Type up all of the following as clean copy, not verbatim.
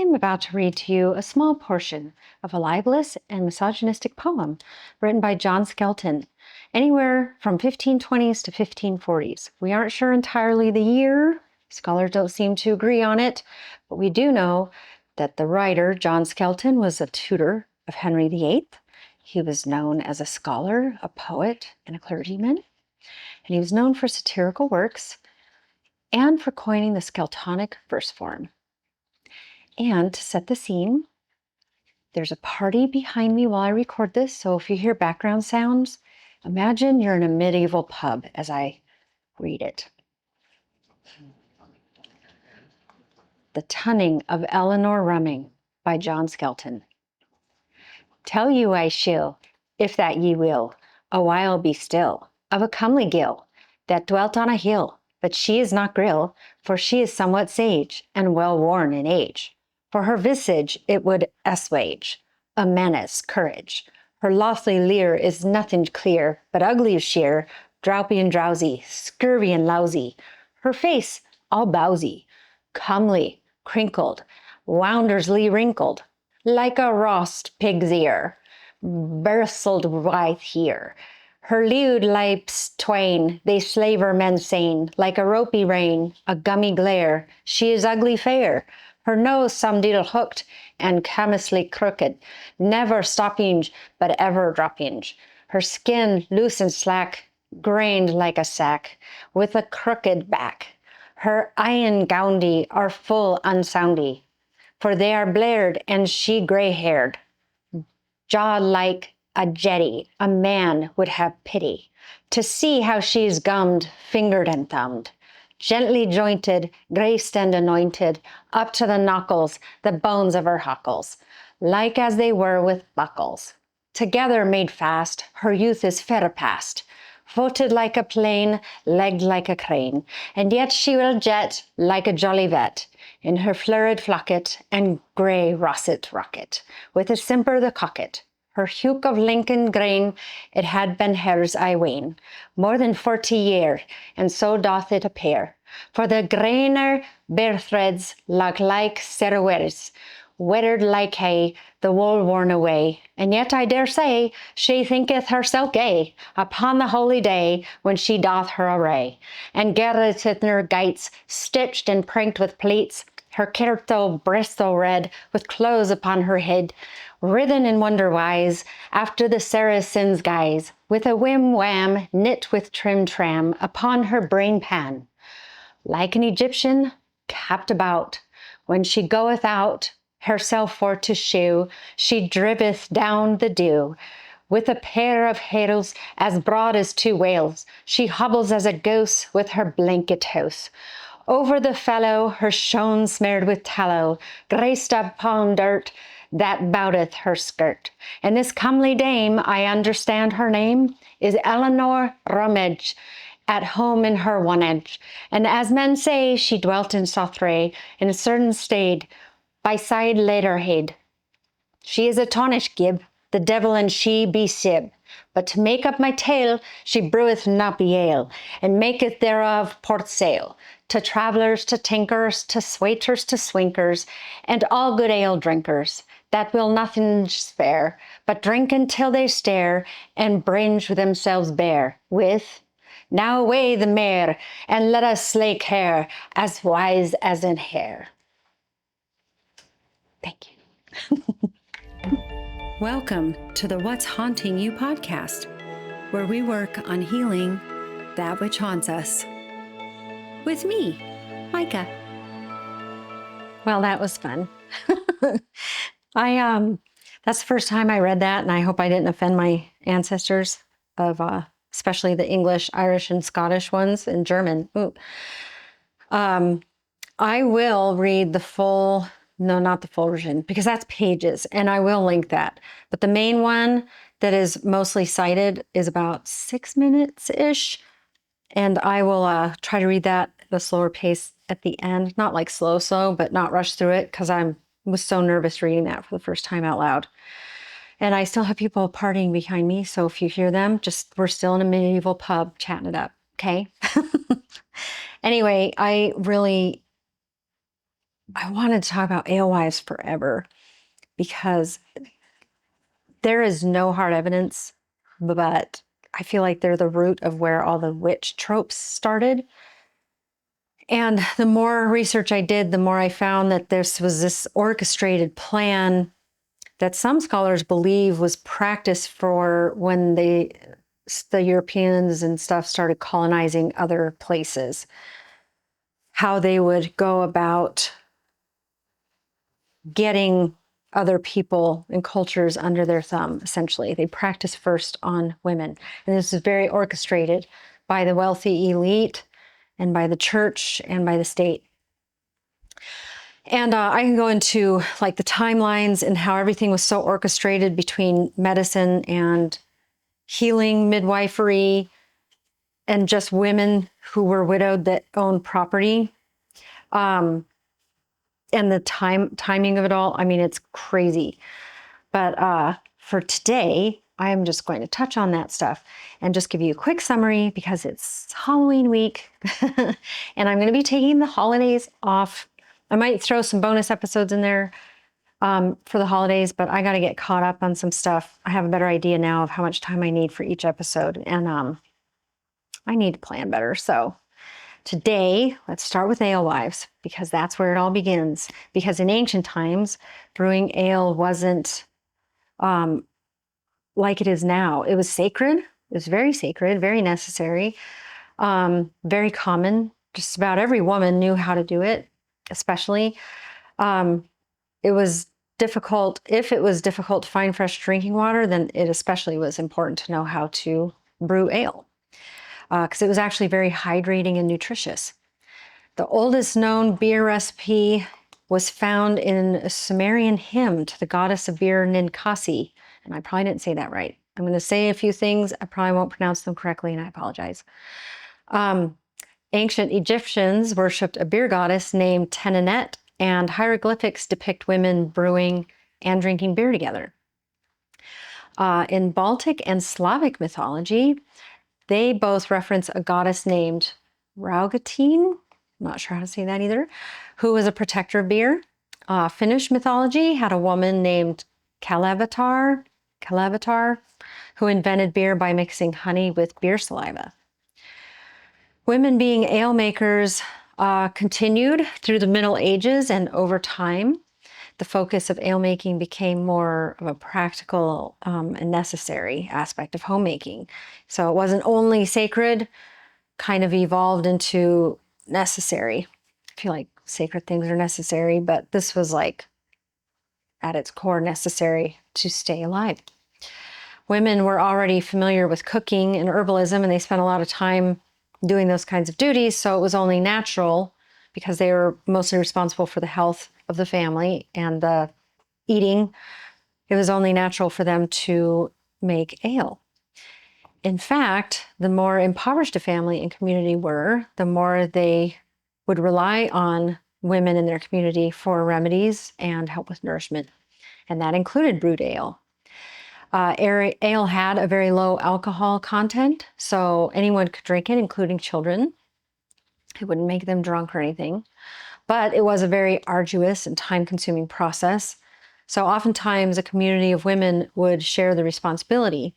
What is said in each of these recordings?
I'm about to read to you a small portion of a libelous and misogynistic poem written by John Skelton, anywhere from 1520s to 1540s. We aren't sure entirely the year. Scholars don't seem to agree on it, but we do know that the writer, John Skelton, was a tutor of Henry VIII. He was known as a scholar, a poet, and a clergyman, and he was known for satirical works and for coining the Skeltonic verse form. And to set the scene, there's a party behind me while I record this, so if you hear background sounds, imagine you're in a medieval pub as I read it. The Tunning of Eleanor Rummyng by John Skelton. Tell you I shill, if that ye will, a while be still, of a comely gill, that dwelt on a hill, but she is not grill, for she is somewhat sage, and well worn in age. For her visage it would assuage a menace courage. Her lofty leer is nothing clear, but ugly sheer, droupy and drowsy, scurvy and lousy. Her face all bowsy, comely, crinkled, woundersly wrinkled, like a roast pig's ear, bristled withe here. Her lewd lips twain, they slaver men sane, like a ropey rein, a gummy glare. She is ugly fair. Her nose some deal hooked, and camishly crooked, never stopping, but ever dropping. Her skin loose and slack, grained like a sack, with a crooked back. Her eyen goundy are full unsoundy, for they are blared, and she grey-haired. Jaw like a jetty, a man would have pity, to see how she is gummed, fingered and thumbed. Gently jointed, graced and anointed, up to the knuckles, the bones of her huckles, like as they were with buckles. Together made fast, her youth is fair past, voted like a plane, legged like a crane, and yet she will jet like a jollivet, in her florid flocket and grey russet rocket, with a simper the cocket. Her hue of Lincoln grain, it had been hers, I ween, more than 40 year, and so doth it appear. For the grainer bare threads look like cerewers, withered like hay, the wool worn away. And yet I dare say she thinketh herself gay upon the holy day when she doth her array, and getteth in her gites, stitched and pranked with pleats, her kirtle bristle red, with clothes upon her head, writhen in wonder wise, after the Saracen's guise, with a whim-wham, knit with trim-tram, upon her brain-pan. Like an Egyptian, capped about, when she goeth out, herself for to shew, she driveth down the dew. With a pair of heels as broad as 2 whales, she hobbles as a goose with her blanket house. Over the fellow, her shoon smeared with tallow, graced upon dirt, that bouteth her skirt. And this comely dame, I understand her name, is Eleanor Rummyng, at home in her wonage. And as men say, she dwelt in Southray, in a certain stade, by side Leatherhead. She is a tonish gib, the devil and she be sib. But to make up my tale, she breweth nappy ale, and maketh thereof port sail, to travellers, to tinkers, to swaiters, to swinkers, and all good ale drinkers, that will nothing spare, but drink until they stare, and bringe themselves bare, with, now away the mare, and let us slay care, as wise as in hair. Thank you. Welcome to the What's Haunting You podcast, where we work on healing that which haunts us. With me, Micah. Well, that was fun. That's the first time I read that, and I hope I didn't offend my ancestors of especially the English, Irish, and Scottish ones, and German. Ooh. I will read the full, no, not the full version, because that's pages, and I will link that. But the main one that is mostly cited is about 6 minutes-ish, and I will try to read that at a slower pace at the end. Not like slow, but not rush through it, because I was so nervous reading that for the first time out loud. And I still have people partying behind me, so if you hear them, we're still in a medieval pub chatting it up, okay? Anyway, I really I wanted to talk about alewives forever because there is no hard evidence, but I feel like they're the root of where all the witch tropes started. And the more research I did, the more I found that this was this orchestrated plan that some scholars believe was practiced for when the Europeans and stuff started colonizing other places. How they would go about getting other people and cultures under their thumb, essentially. They practice first on women. And this is very orchestrated by the wealthy elite and by the church and by the state. And I can go into like the timelines and how everything was so orchestrated between medicine and healing, midwifery, and just women who were widowed that owned property. And the timing of it all, I mean, it's crazy. But for today, I'm just going to touch on that stuff and just give you a quick summary because it's Halloween week and I'm going to be taking the holidays off. I might throw some bonus episodes in there for the holidays, but I got to get caught up on some stuff. I have a better idea now of how much time I need for each episode, and I need to plan better. So today, let's start with alewives because that's where it all begins. Because in ancient times, brewing ale wasn't like it is now. It was sacred. It was very sacred, very necessary, very common. Just about every woman knew how to do it, especially. It was difficult. If it was difficult to find fresh drinking water, then it especially was important to know how to brew ale because it was actually very hydrating and nutritious. The oldest known beer recipe was found in a Sumerian hymn to the goddess of beer, Ninkasi. And I probably didn't say that right. I'm going to say a few things. I probably won't pronounce them correctly, and I apologize. Ancient Egyptians worshipped a beer goddess named Tenenet, and hieroglyphics depict women brewing and drinking beer together. In Baltic and Slavic mythology, they both reference a goddess named Raugatine, I'm not sure how to say that either, who was a protector of beer. Finnish mythology had a woman named Kalevatar, who invented beer by mixing honey with beer saliva. Women being ale makers continued through the Middle Ages, and over time, the focus of ale making became more of a practical and necessary aspect of homemaking. So it wasn't only sacred, kind of evolved into necessary. I feel like sacred things are necessary, but this was like at its core necessary to stay alive. Women were already familiar with cooking and herbalism, and they spent a lot of time doing those kinds of duties, so it was only natural, because they were mostly responsible for the health of the family and the eating, it was only natural for them to make ale. In fact, the more impoverished a family and community were, the more they would rely on women in their community for remedies and help with nourishment, and that included brewed ale. Ale had a very low alcohol content, so anyone could drink it, including children. It wouldn't make them drunk or anything, but it was a very arduous and time-consuming process. So oftentimes a community of women would share the responsibility.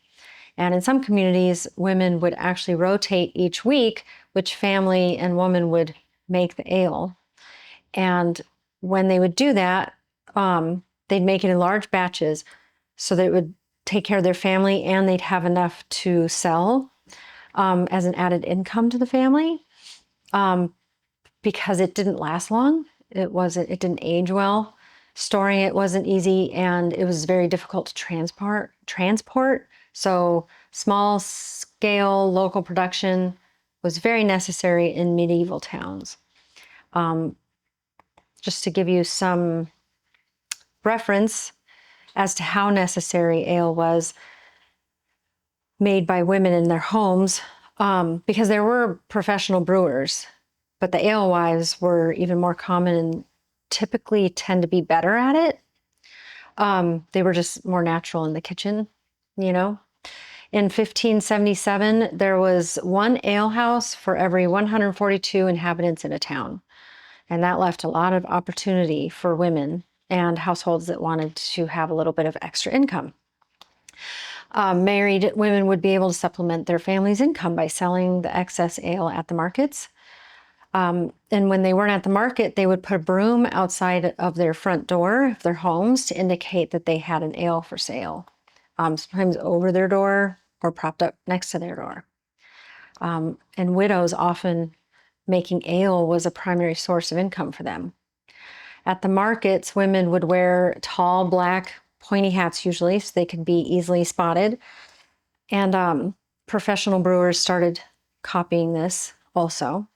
And in some communities, women would actually rotate each week which family and woman would make the ale. And when they would do that, they'd make it in large batches so that it would take care of their family and they'd have enough to sell as an added income to the family. Because it didn't last long. It didn't age well. Storing it wasn't easy, and it was very difficult to transport. So small scale local production was very necessary in medieval towns. Just to give you some reference as to how necessary ale was made by women in their homes, because there were professional brewers, but the alewives were even more common and typically tend to be better at it. They were just more natural in the kitchen, you know. In 1577, there was one alehouse for every 142 inhabitants in a town. And that left a lot of opportunity for women and households that wanted to have a little bit of extra income. Married women would be able to supplement their family's income by selling the excess ale at the markets. And when they weren't at the market, they would put a broom outside of their front door of their homes to indicate that they had an ale for sale, sometimes over their door or propped up next to their door. And widows, often making ale was a primary source of income for them. At the markets, women would wear tall, black, pointy hats usually, so they could be easily spotted. And professional brewers started copying this also.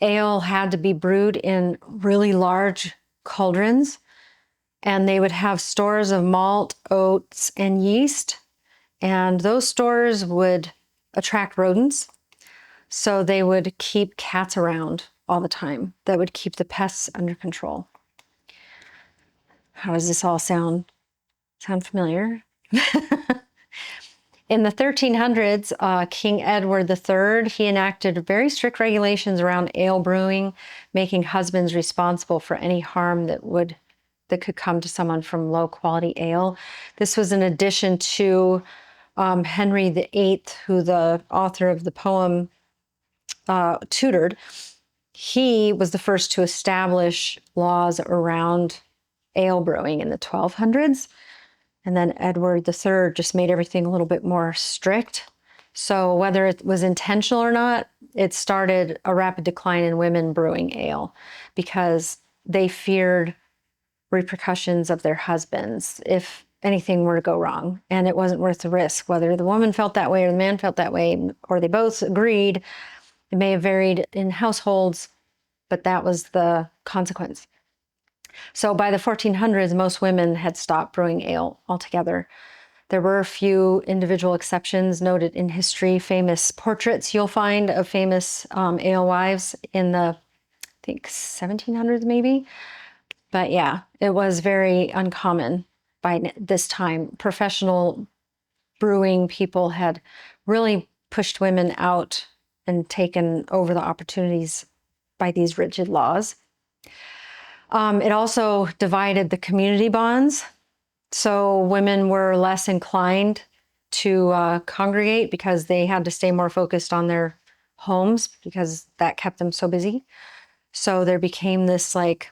Ale had to be brewed in really large cauldrons, and they would have stores of malt, oats, and yeast. And those stores would attract rodents, so they would keep cats around all the time. That would keep the pests under control. How does this all sound? Sound familiar? In the 1300s, King Edward III, he enacted very strict regulations around ale brewing, making husbands responsible for any harm that could come to someone from low quality ale. This was in addition to Henry VIII, who the author of the poem tutored. He was the first to establish laws around ale brewing in the 1200s. And then Edward III just made everything a little bit more strict. So whether it was intentional or not, it started a rapid decline in women brewing ale because they feared repercussions of their husbands if anything were to go wrong. And it wasn't worth the risk, whether the woman felt that way or the man felt that way, or they both agreed. It may have varied in households, but that was the consequence. So by the 1400s, most women had stopped brewing ale altogether. There were a few individual exceptions noted in history, famous portraits you'll find of famous alewives in the, I think, 1700s maybe. But yeah, it was very uncommon by this time. Professional brewing people had really pushed women out and taken over the opportunities by these rigid laws. It also divided the community bonds. So women were less inclined to congregate because they had to stay more focused on their homes because that kept them so busy. So there became this, like,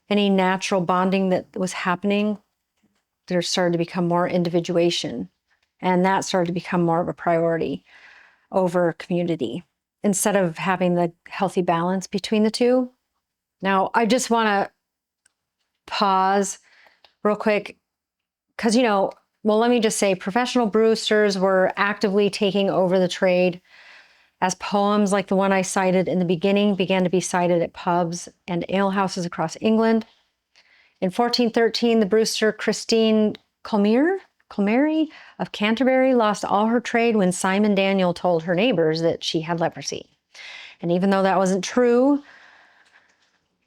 any natural bonding that was happening, there started to become more individuation. And that started to become more of a priority over community instead of having the healthy balance between the two. Now, I just want to pause real quick because, let me just say, professional brewsters were actively taking over the trade as poems like the one I cited in the beginning began to be cited at pubs and alehouses across England. In 1413, the brewster Christine Colmery of Canterbury lost all her trade when Simon Daniel told her neighbors that she had leprosy. And even though that wasn't true,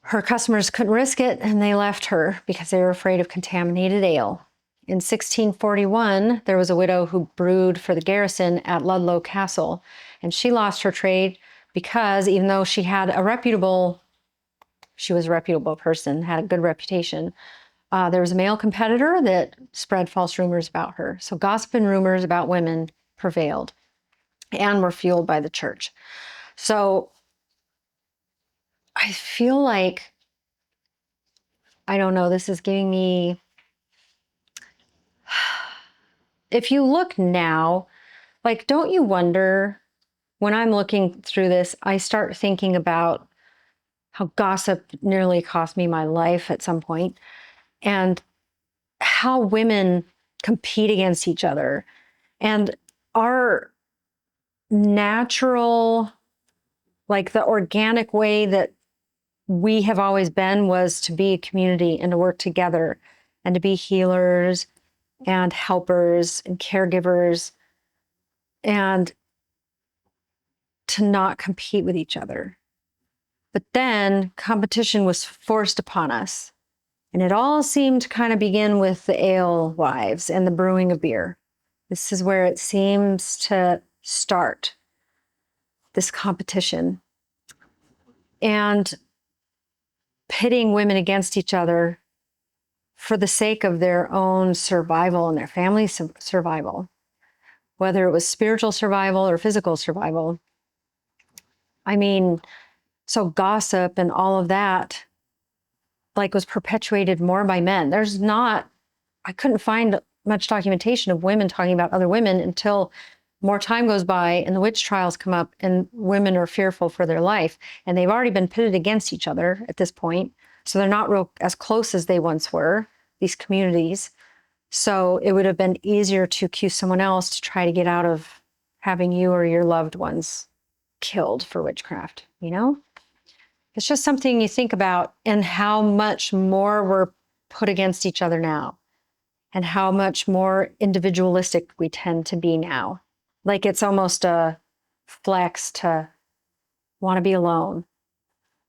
her customers couldn't risk it, and they left her because they were afraid of contaminated ale. In 1641, there was a widow who brewed for the garrison at Ludlow Castle, and she lost her trade because even though she was a reputable person, had a good reputation, there was a male competitor that spread false rumors about her. So gossip and rumors about women prevailed and were fueled by the church. So I feel like, I don't know, this is giving me, if you look now, like, don't you wonder, when I'm looking through this, I start thinking about how gossip nearly cost me my life at some point, and how women compete against each other. And our natural, like the organic way that we have always been was to be a community and to work together and to be healers and helpers and caregivers and to not compete with each other. But then competition was forced upon us. And it all seemed to kind of begin with the alewives and the brewing of beer. This is where it seems to start, this competition. And pitting women against each other for the sake of their own survival and their family's survival, whether it was spiritual survival or physical survival. I mean, so gossip and all of that, like, was perpetuated more by men. I couldn't find much documentation of women talking about other women until more time goes by and the witch trials come up and women are fearful for their life. And they've already been pitted against each other at this point. So they're not real as close as they once were, these communities. So it would have been easier to accuse someone else to try to get out of having you or your loved ones killed for witchcraft, you know? It's just something you think about, and how much more we're put against each other now, and how much more individualistic we tend to be now. Like, it's almost a flex to want to be alone.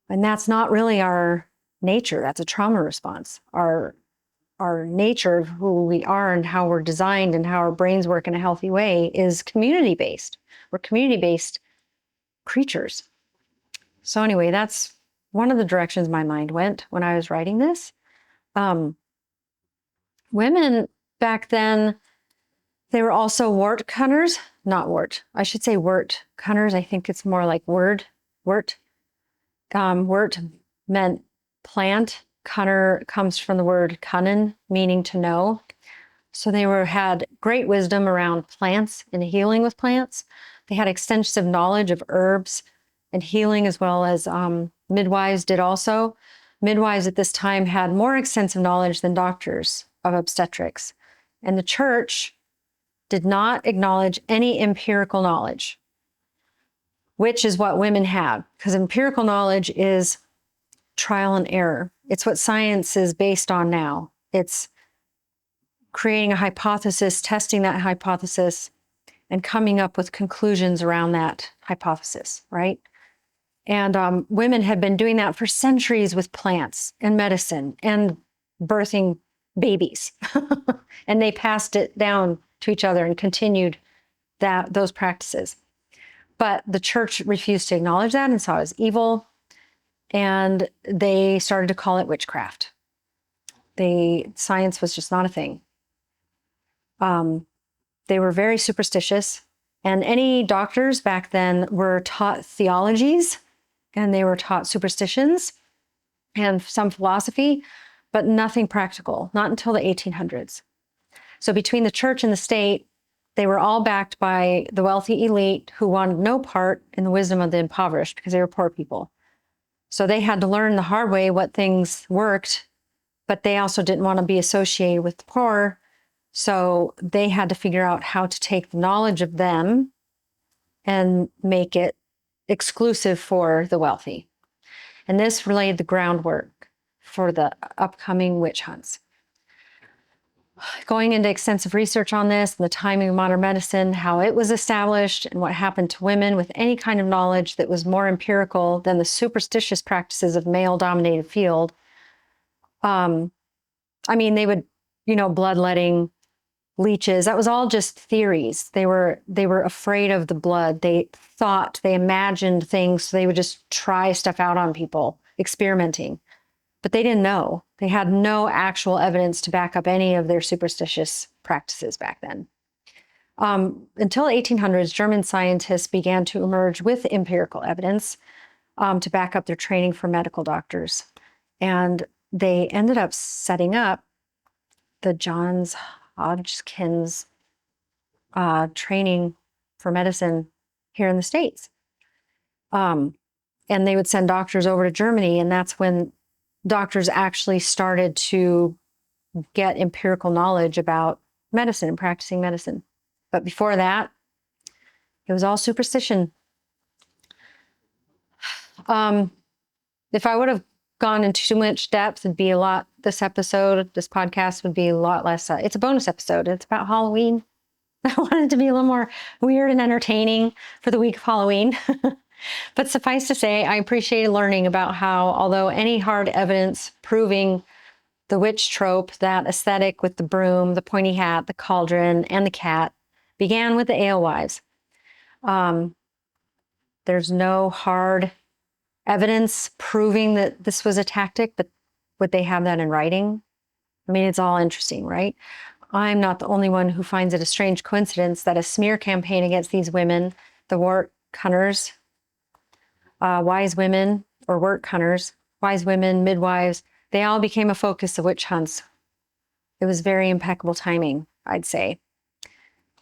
And that's not really our nature. That's a trauma response. Our nature of who we are and how we're designed and how our brains work in a healthy way is community-based. We're community-based creatures. So anyway, that's one of the directions my mind went when I was writing this. Women back then, they were also Wortcunners, not wort. I should say Wortcunners. I think it's more like wort. Wort meant plant. Cunner comes from the word cunning, meaning to know. So they had great wisdom around plants and healing with plants. They had extensive knowledge of herbs and healing, as well as midwives did also. Midwives at this time had more extensive knowledge than doctors of obstetrics. And the church did not acknowledge any empirical knowledge, which is what women have, because empirical knowledge is trial and error. It's what science is based on now. It's creating a hypothesis, testing that hypothesis, and coming up with conclusions around that hypothesis, right? And women had been doing that for centuries with plants and medicine and birthing babies. And they passed it down to each other and continued those practices. But the church refused to acknowledge that and saw it as evil. And they started to call it witchcraft. Science was just not a thing. They were very superstitious. And any doctors back then were taught theologies, and they were taught superstitions and some philosophy, but nothing practical, not until the 1800s. So between the church and the state, they were all backed by the wealthy elite who wanted no part in the wisdom of the impoverished, because they were poor people. So they had to learn the hard way what things worked, but they also didn't want to be associated with the poor. So they had to figure out how to take the knowledge of them and make it exclusive for the wealthy. And this laid the groundwork for the upcoming witch hunts. Going into extensive research on this and the timing of modern medicine, how it was established, and what happened to women with any kind of knowledge that was more empirical than the superstitious practices of male-dominated field. I mean, they would, bloodletting, leeches, that was all just theories. They were afraid of the blood. They imagined things, so they would just try stuff out on people, experimenting. But they didn't know. They had no actual evidence to back up any of their superstitious practices back then. Until the 1800s, German scientists began to emerge with empirical evidence to back up their training for medical doctors. And they ended up setting up the Johns Hopkins training for medicine here in the States. And they would send doctors over to Germany, and that's when doctors actually started to get empirical knowledge about medicine and practicing medicine. But before that, it was all superstition. If I would have gone into too much depth, it'd be a lot. This podcast would be a lot less. It's a bonus episode. It's about Halloween. I wanted it to be a little more weird and entertaining for the week of Halloween. But suffice to say, I appreciated learning about how, although any hard evidence proving the witch trope, that aesthetic with the broom, the pointy hat, the cauldron, and the cat, began with the alewives. There's no hard evidence proving that this was a tactic, but would they have that in writing? I mean, it's all interesting, right? I'm not the only one who finds it a strange coincidence that a smear campaign against these women, the Wortcunners, wise women, or Wortcunners, wise women, midwives, they all became a focus of witch hunts. It was very impeccable timing, I'd say.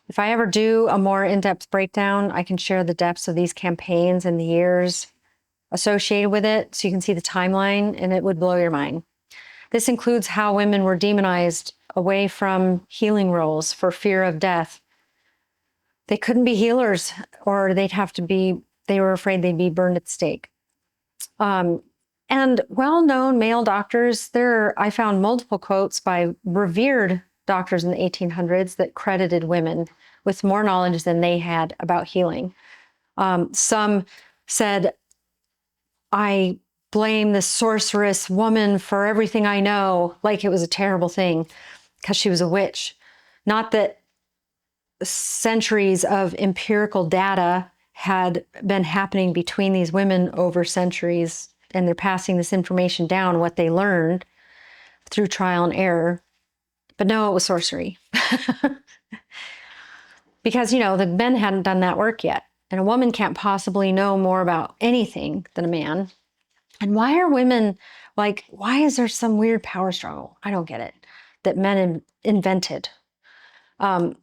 If I ever do a more in-depth breakdown, I can share the depths of these campaigns and the years associated with it so you can see the timeline, and it would blow your mind. This includes how women were demonized away from healing roles for fear of death. They couldn't be healers, or they were afraid they'd be burned at the stake. And well-known male doctors, I found multiple quotes by revered doctors in the 1800s that credited women with more knowledge than they had about healing. Some said, I blame this sorceress woman for everything I know, like it was a terrible thing because she was a witch. Not that centuries of empirical data had been happening between these women over centuries, and they're passing this information down, what they learned through trial and error. But no, it was sorcery. Because, the men hadn't done that work yet. And a woman can't possibly know more about anything than a man. And why are women, why is there some weird power struggle? I don't get it, that men invented. But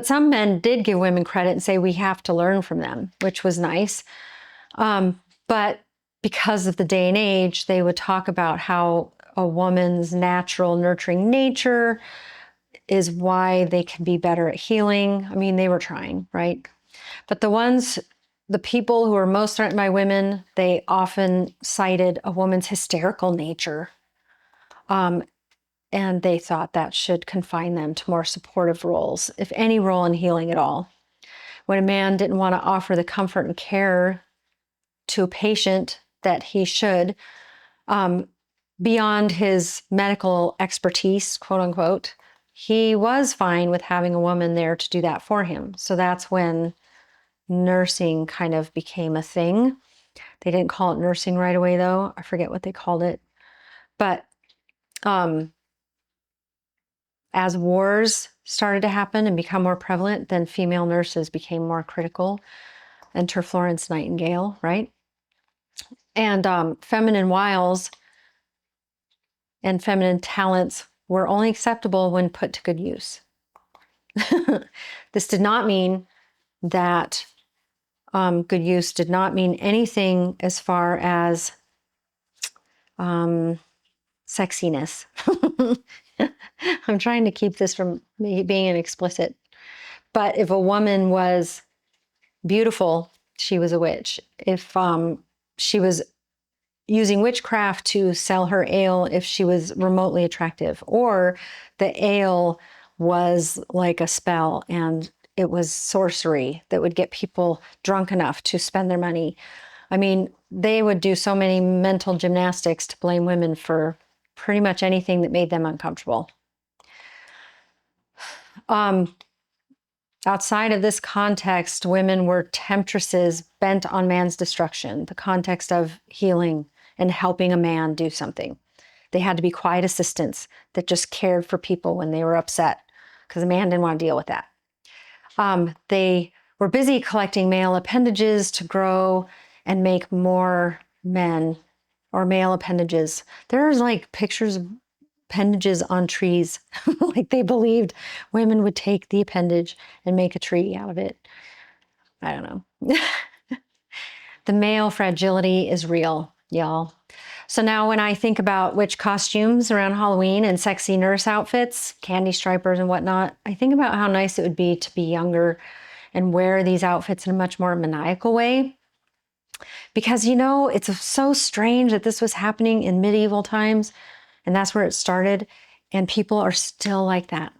some men did give women credit and say we have to learn from them, which was nice. But because of the day and age, they would talk about how a woman's natural nurturing nature is why they can be better at healing. I mean, they were trying, right? But the people who were most threatened by women, they often cited a woman's hysterical nature. And they thought that should confine them to more supportive roles, if any role in healing at all. When a man didn't want to offer the comfort and care to a patient that he should, beyond his medical expertise, quote unquote, he was fine with having a woman there to do that for him. So that's when nursing kind of became a thing. They didn't call it nursing right away, though. I forget what they called it. But as wars started to happen and become more prevalent, then female nurses became more critical. Enter Florence Nightingale, right? And feminine wiles and feminine talents were only acceptable when put to good use. This did not mean that good use did not mean anything as far as sexiness. I'm trying to keep this from me being an explicit. But if a woman was beautiful, she was a witch. If she was using witchcraft to sell her ale, if she was remotely attractive, or the ale was like a spell and it was sorcery that would get people drunk enough to spend their money. I mean, they would do so many mental gymnastics to blame women for pretty much anything that made them uncomfortable. Outside of this context, women were temptresses bent on man's destruction, the context of healing and helping a man do something. They had to be quiet assistants that just cared for people when they were upset, because a man didn't want to deal with that. They were busy collecting male appendages to grow and make more men, or male appendages. There's pictures of appendages on trees. They believed women would take the appendage and make a tree out of it. I don't know. The male fragility is real, y'all. So now when I think about witch costumes around Halloween and sexy nurse outfits, candy stripers and whatnot, I think about how nice it would be to be younger and wear these outfits in a much more maniacal way. Because, it's so strange that this was happening in medieval times, and that's where it started, and people are still like that.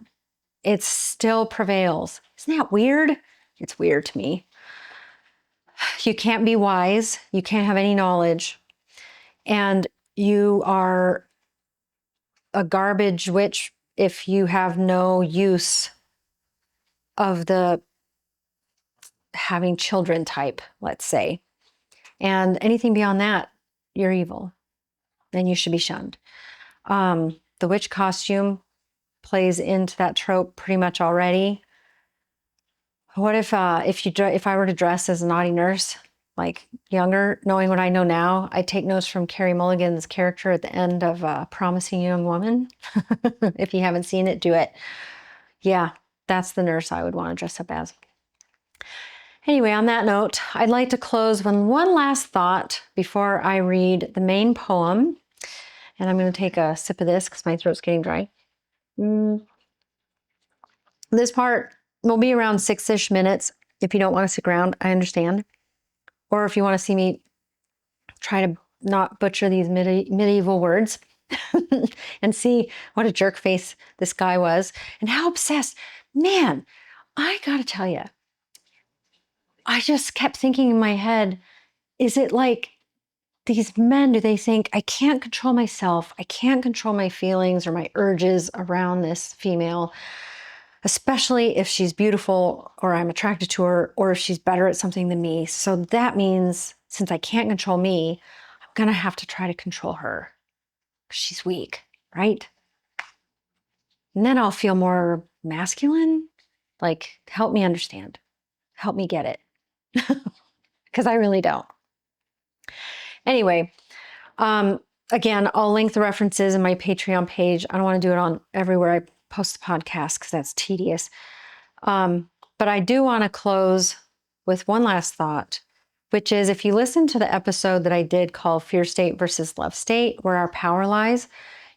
It still prevails. Isn't that weird? It's weird to me. You can't be wise. You can't have any knowledge. And you are a garbage witch if you have no use of the having children type, let's say. And anything beyond that, you're evil and you should be shunned. The witch costume plays into that trope pretty much already. What if I were to dress as a naughty nurse, like younger, knowing what I know now? I take notes from Carey Mulligan's character at the end of Promising Young Woman. If you haven't seen it, do it. Yeah, that's the nurse I would want to dress up as. Anyway, on that note, I'd like to close with one last thought before I read the main poem. And I'm going to take a sip of this because my throat's getting dry. This part will be around 6-ish minutes. If you don't want to stick around, I understand. Or if you want to see me try to not butcher these medieval words and see what a jerk face this guy was and how obsessed. Man, I got to tell you, I just kept thinking in my head, is it like these men, do they think I can't control myself? I can't control my feelings or my urges around this female, especially if she's beautiful or I'm attracted to her or if she's better at something than me. So that means since I can't control me, I'm going to have to try to control her because she's weak, right? And then I'll feel more masculine. Like, help me understand. Help me get it. Because I really don't. Anyway, again, I'll link the references in my Patreon page. I don't want to do it on everywhere I post the podcast because that's tedious. But I do want to close with one last thought, which is if you listen to the episode that I did called Fear State versus Love State, where our power lies,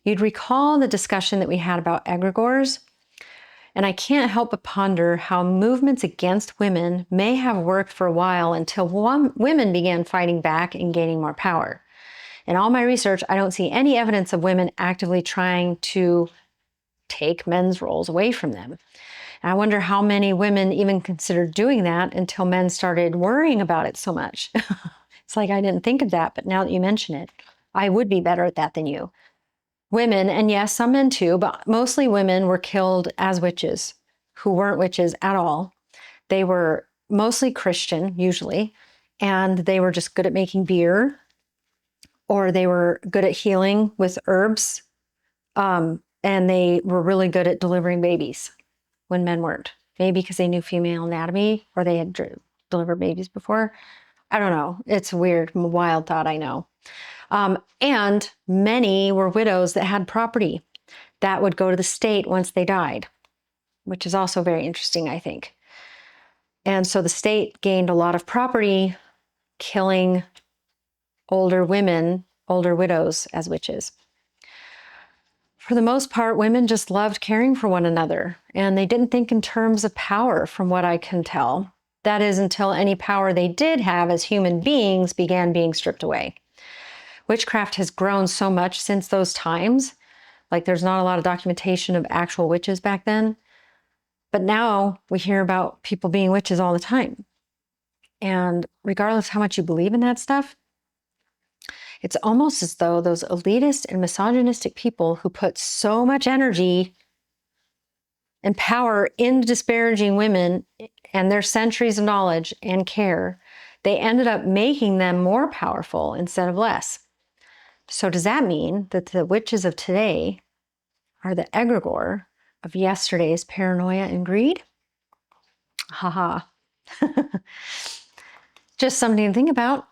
you'd recall the discussion that we had about egregores. And I can't help but ponder how movements against women may have worked for a while until women began fighting back and gaining more power. In all my research, I don't see any evidence of women actively trying to take men's roles away from them. And I wonder how many women even considered doing that until men started worrying about it so much. It's like I didn't think of that, but now that you mention it, I would be better at that than you. Women, and yes, some men too, but mostly women were killed as witches who weren't witches at all. They were mostly Christian, usually, and they were just good at making beer, or they were good at healing with herbs, and they were really good at delivering babies when men weren't. Maybe because they knew female anatomy or they had delivered babies before. I don't know. It's a weird, wild thought, I know. And many were widows that had property that would go to the state once they died, which is also very interesting, I think. And so the state gained a lot of property killing older women, older widows as witches. For the most part, women just loved caring for one another, and they didn't think in terms of power, from what I can tell. That is, until any power they did have as human beings began being stripped away. Witchcraft has grown so much since those times. Like, there's not a lot of documentation of actual witches back then. But now we hear about people being witches all the time. And regardless how much you believe in that stuff, it's almost as though those elitist and misogynistic people who put so much energy and power into disparaging women and their centuries of knowledge and care, they ended up making them more powerful instead of less. So does that mean that the witches of today are the egregore of yesterday's paranoia and greed? Haha. Just something to think about.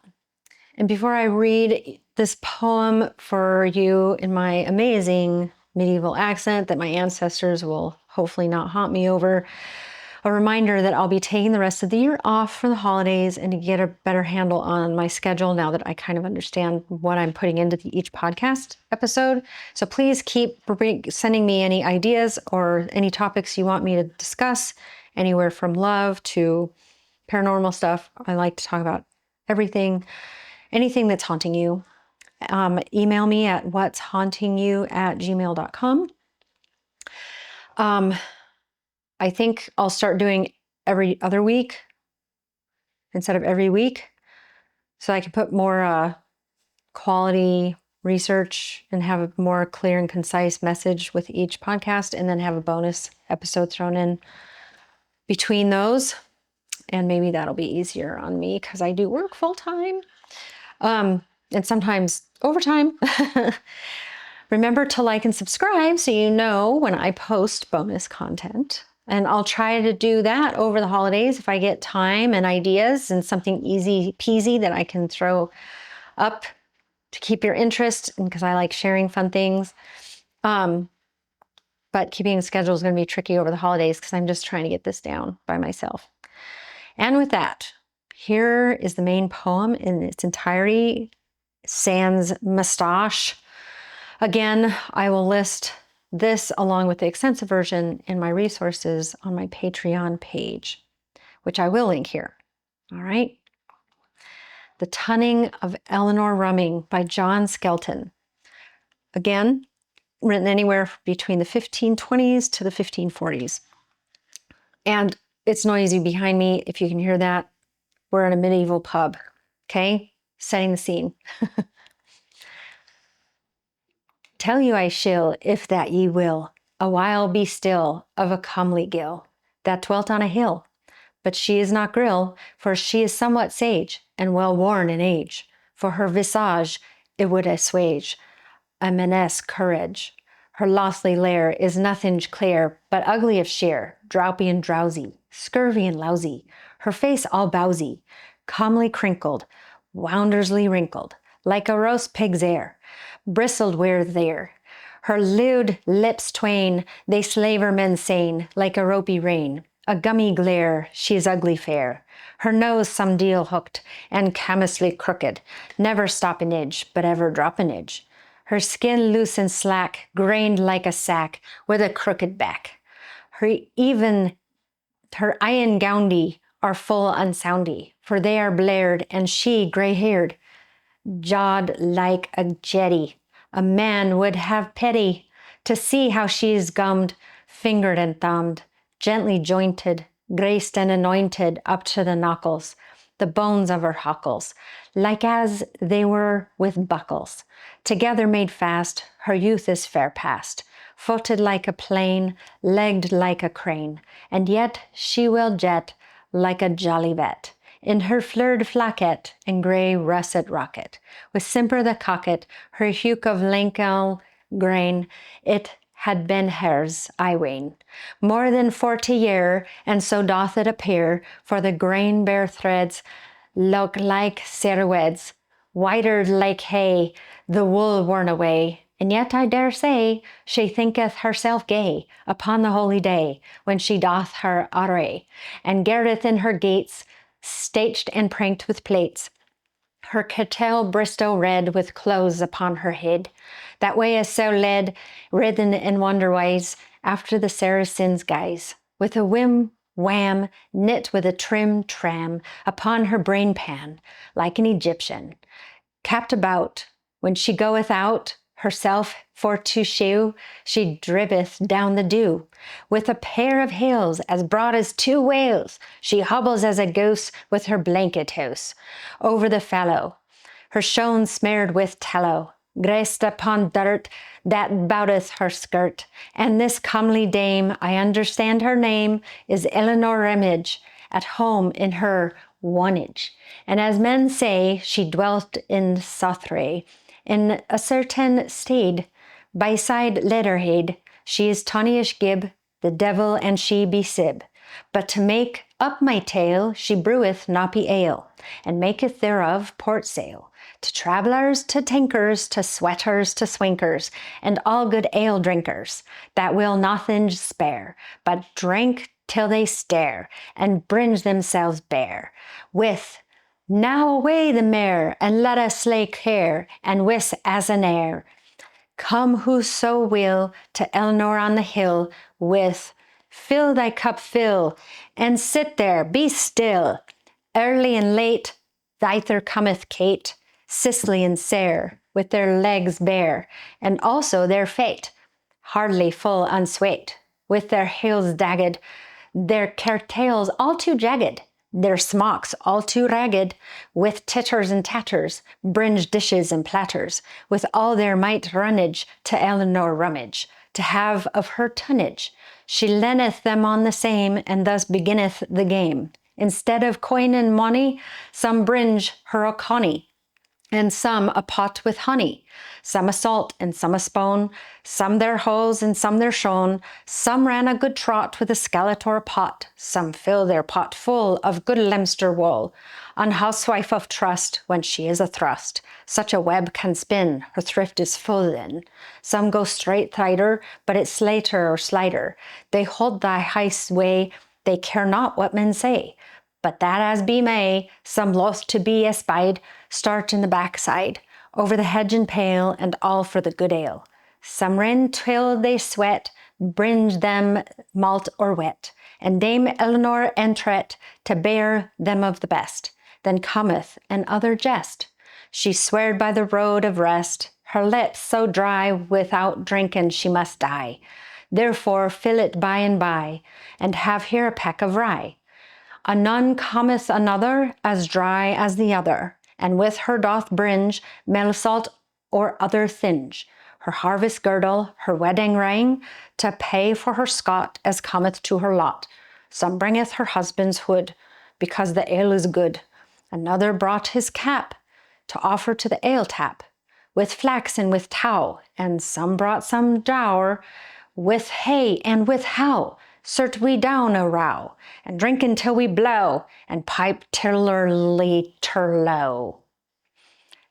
And before I read this poem for you in my amazing medieval accent that my ancestors will hopefully not haunt me over, a reminder that I'll be taking the rest of the year off for the holidays and to get a better handle on my schedule now that I kind of understand what I'm putting into each podcast episode. So please keep sending me any ideas or any topics you want me to discuss, anywhere from love to paranormal stuff. I like to talk about everything, anything that's haunting you. Email me at whatshauntingyou@gmail.com. I think I'll start doing every other week instead of every week, so I can put more quality research and have a more clear and concise message with each podcast, and then have a bonus episode thrown in between those. And maybe that'll be easier on me because I do work full time. and sometimes overtime. Remember to like and subscribe so you know when I post bonus content. And I'll try to do that over the holidays if I get time and ideas and something easy peasy that I can throw up to keep your interest, because I like sharing fun things. But keeping a schedule is going to be tricky over the holidays because I'm just trying to get this down by myself. And with that, here is the main poem in its entirety, sans mustache. Again, I will list this along with the extensive version in my resources on my Patreon page, which I will link here. All right. The Tunning of Eleanor Rummyng by John Skelton. Again, written anywhere between the 1520s to the 1540s. And it's noisy behind me. If you can hear that, we're in a medieval pub. Okay? Setting the scene. Tell you I shall, if that ye will, a while be still of a comely gill, that dwelt on a hill. But she is not grill, for she is somewhat sage, and well worn in age. For her visage it would assuage a menace courage. Her lothly lair is nothing clear, but ugly of sheer, droupy and drowsy, scurvy and lousy, her face all bowsy, comely crinkled, woundersly wrinkled, like a roast pig's ear, bristled where there. Her lewd lips twain, they slaver men sane, like a ropey rein, a gummy glare, she is ugly fair. Her nose some deal hooked, and camously crooked, never stop an edge, but ever drop an edge. Her skin loose and slack, grained like a sack, with a crooked back. Her iron gowndy are full unsoundy, for they are blared, and she grey-haired, jawed like a jetty. A man would have pity to see how she is gummed, fingered and thumbed, gently jointed, graced and anointed up to the knuckles, the bones of her huckles, like as they were with buckles. Together made fast, her youth is fair past, footed like a plane, legged like a crane, and yet she will jet like a jollivet, in her fleured flaquet and grey russet rocket, with Simper the cocket, her huke of Lincoln grain, it had been hers, I ween, more than 40 year, and so doth it appear, for the grain bare threads look like cereweds, whiter like hay, the wool worn away. And yet I dare say she thinketh herself gay upon the holy day, when she doth her array, and girdeth in her gates, staged and pranked with plates, her cattel bristow red with clothes upon her head, that way as so led, writhen in wonderwise, after the Saracen's guise, with a whim, wham, knit with a trim tram, upon her brain pan, like an Egyptian, capped about, when she goeth out, herself for to shew, she dribbeth down the dew, with a pair of heels as broad as 2 whales, she hobbles as a goose with her blanket house, over the fallow, her shoon smeared with tallow, graced upon dirt that bouteth her skirt, and this comely dame, I understand her name, is Eleanor Rummyng, at home in her wonage, and as men say, she dwelt in Sothray, in a certain stead, by side Letterhead, she is Tonnyish Gib, the devil and she be Sib. But to make up my tale, she breweth noppy ale, and maketh thereof port sail, to travellers, to tinkers, to sweaters, to swinkers, and all good ale drinkers, that will nothing spare, but drink till they stare, and bringe themselves bare, with now away the mare, and let us slay care, and whist as an air. Come whoso will to Eleanor on the hill, with fill thy cup fill, and sit there, be still. Early and late, thither cometh Kate, Cicely and Sarah, with their legs bare, and also their fate, hardly full unswait, with their heels dagged, their curtails all too jagged, their smocks all too ragged, with titters and tatters, bringe dishes and platters, with all their might runnage to Eleanor Rummyng, to have of her tonnage. She lendeth them on the same, and thus beginneth the game. Instead of coin and money, some bringe her a conny, and some a pot with honey, some a salt and some a spoon, some their hose and some their shoon, some ran a good trot with a skeletor pot, some fill their pot full of good Lemster wool. An housewife of trust, when she is a thrust, such a web can spin, her thrift is full then. Some go straight thrider, but it's slater or slider. They hold thy heist way, they care not what men say. But that as be may, some loth to be espied, start in the backside, over the hedge and pale, and all for the good ale. Some rin till they sweat, bringe them malt or wet, and Dame Eleanor entret to bear them of the best. Then cometh an other jest. She sweared by the road of rest, her lips so dry, without drinking she must die. Therefore fill it by and by, and have here a peck of rye. Anon cometh another, as dry as the other, and with her doth bringe meal salt or other thinge, her harvest girdle, her wedding ring, to pay for her scot as cometh to her lot. Some bringeth her husband's hood, because the ale is good. Another brought his cap, to offer to the ale tap, with flax and with tow, and some brought some dower, with hay and with how. Cert we down a row, and drink until we blow, and pipe tillerly turlow.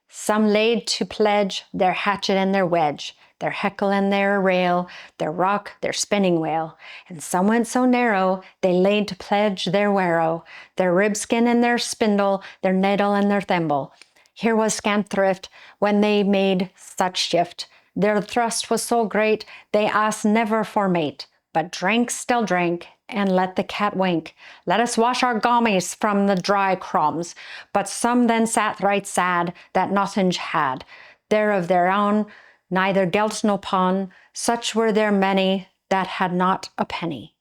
Some laid to pledge their hatchet and their wedge, their heckle and their rail, their rock, their spinning wheel, and some went so narrow, they laid to pledge their warrow, their ribskin and their spindle, their needle and their thimble. Here was scant thrift, when they made such shift. Their thrust was so great, they asked never for mate, but drank still drank, and let the cat wink. Let us wash our gommies from the dry crumbs. But some then sat right sad, that nothing had. There of their own, neither gelt nor pawn, such were there many that had not a penny.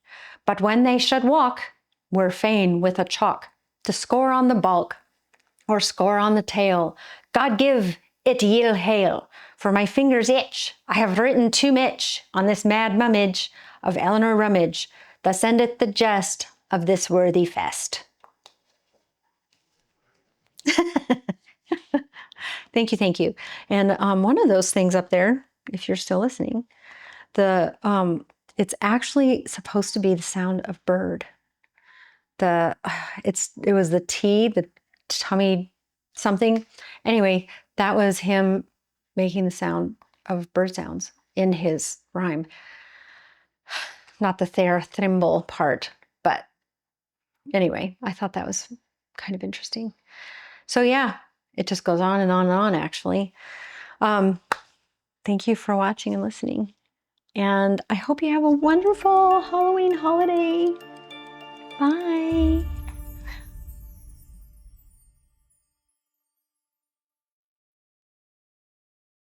But when they should walk, were fain with a chalk, to score on the bulk, or score on the tail. God give it yield hail, for my fingers itch. I have written too much on this mad mummage of Eleanor Rummage. Thus endeth the jest of this worthy fest. Thank you, thank you. And one of those things up there, if you're still listening, it's actually supposed to be the sound of bird. It was the T, the tummy something. Anyway, that was him making the sound of bird sounds in his rhyme. Not the thimble part, but anyway, I thought that was kind of interesting. So yeah, it just goes on and on and on, actually. Thank you for watching and listening. And I hope you have a wonderful Halloween holiday. Bye.